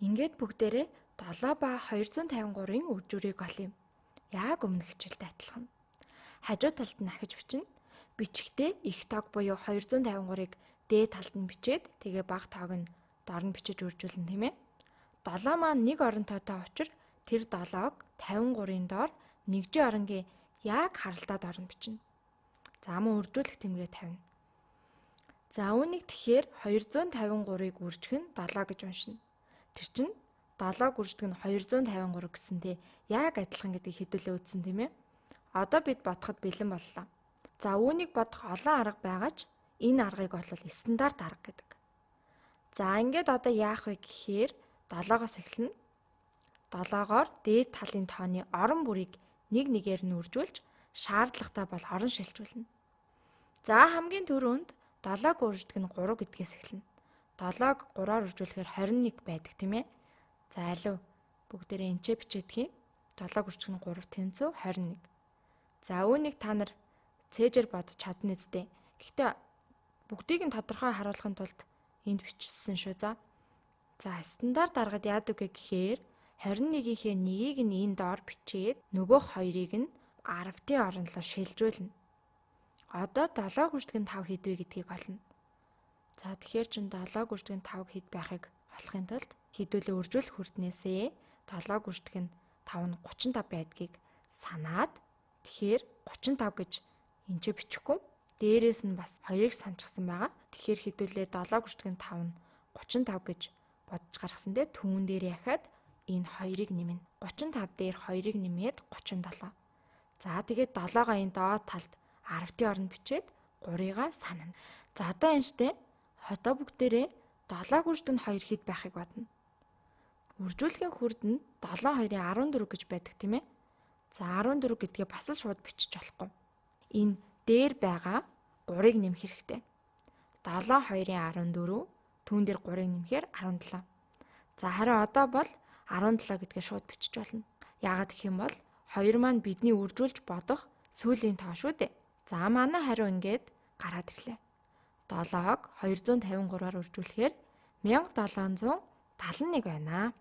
Ингээд бүгдээрээ 7 ба 253-ын үржүүрийг олъё. Яг өмнөх хичээлтэй адилхан. Хажуу талд нь ахиж бичнэ. Бичгтээ их тоог буюу 253-ыг дээд талд нь бичээд тэгээ бага тоог нь доор нь бичиж үржүүлнэ тийм ээ. 7 маань нэг оронтойтой учир тэр 7-ог 53-ын доор нэгжийн оронгийн яг харалтаад орон бичнэ. За мөн үржүүлэх тэмгээ тавина. За үүнийг тэгэхээр 253-ыг үржих нь 7 гэж уншина. Тэр чинь 7-г үрждэг нь 253 гэсэнтэй яг адилхан гэдгийг хэдүүлээ үзсэн тийм ээ. Одоо бид бодоход бэлэн боллоо. За үүнийг бодох олон арга байгаа ч энэ аргыг бол стандарт арга гэдэг. За ингээд одоо яах вэ гэхээр 7-оос эхэлнэ. 7-гоор дээд талын тооны орон бүрийг нэг нэгээр нь үржүүлж шаардлагатай бол орон шилжүүлнэ. За хамгийн түрүүнд 7-г үрждэг нь 3 гэдгээс эхэлнэ. 7-г 3-аар үржүүлэхээр 21 байдаг тийм ээ. За алив бүгдээрээ энчээ бичээдх юм. 7-г үржих нь 3 тэнцүү 21. За үүнийг та нар цээжээр бодож чадна үстэй. Гэхдээ бүгдийг нь тодорхой харуулахын тулд энд бичсэн шүү за. За стандарт аргад яадаг вэ гэхээр 21-ийнхээ нэгийг нь энэ доор бичээд нөгөө хоёрыг нь 10-ийн орон руу шилжүүлнэ. Одоо 7-г үрждэг нь 5 хэд вэ гэдгийг олно. За тэгэхээр чин 7-г үрждэг нь 5 хэд байхыг олохын тулд хэдүүлээ үржүүлэх хүрднээсээ 7-г үрждэг нь 5 нь 35 байдгийг санаад тэгэхээр 35 гэж энчээ бичихгүй. Дээрээс нь бас 2-ыг санчихсан байгаа. Тэгэхээр хэдүүлээ 7-г үрждэг нь 5 нь 35 гэж бодож гаргасандээ түүн дээр яхаад энэ 2-ыг нэмнэ. 35 дээр 2-ыг нэмээд 37. За тэгээд 7-гоо энэ доод талд 10-ийн оронд бичээд 3-ыг санана. За одоо энэ штэ одоо бүгдээрээ 7-г үрждэг нь 2 хэд байхыг бодно. Үржүүлэхийн хүрдэнд 7 2-ын 14 гэж байдаг тийм ээ. За 14 гэдгээ бас л шууд бичиж болохгүй. Энэ дээр байгаа 3-ыг нэмэх хэрэгтэй. 7 2-ын 14 түүн дээр 3-ыг нэмэхээр 17. За харин одоо бол 17 гэдгээ шууд бичиж болно. Яагаад гэх юм бол 2 маань бидний үржүүлж бодох сүүлийн тоо шүү дээ. За манай хариу ингээд гараад ирлээ. 7-ог 253-аар үржүүлэхээр 1771 байна.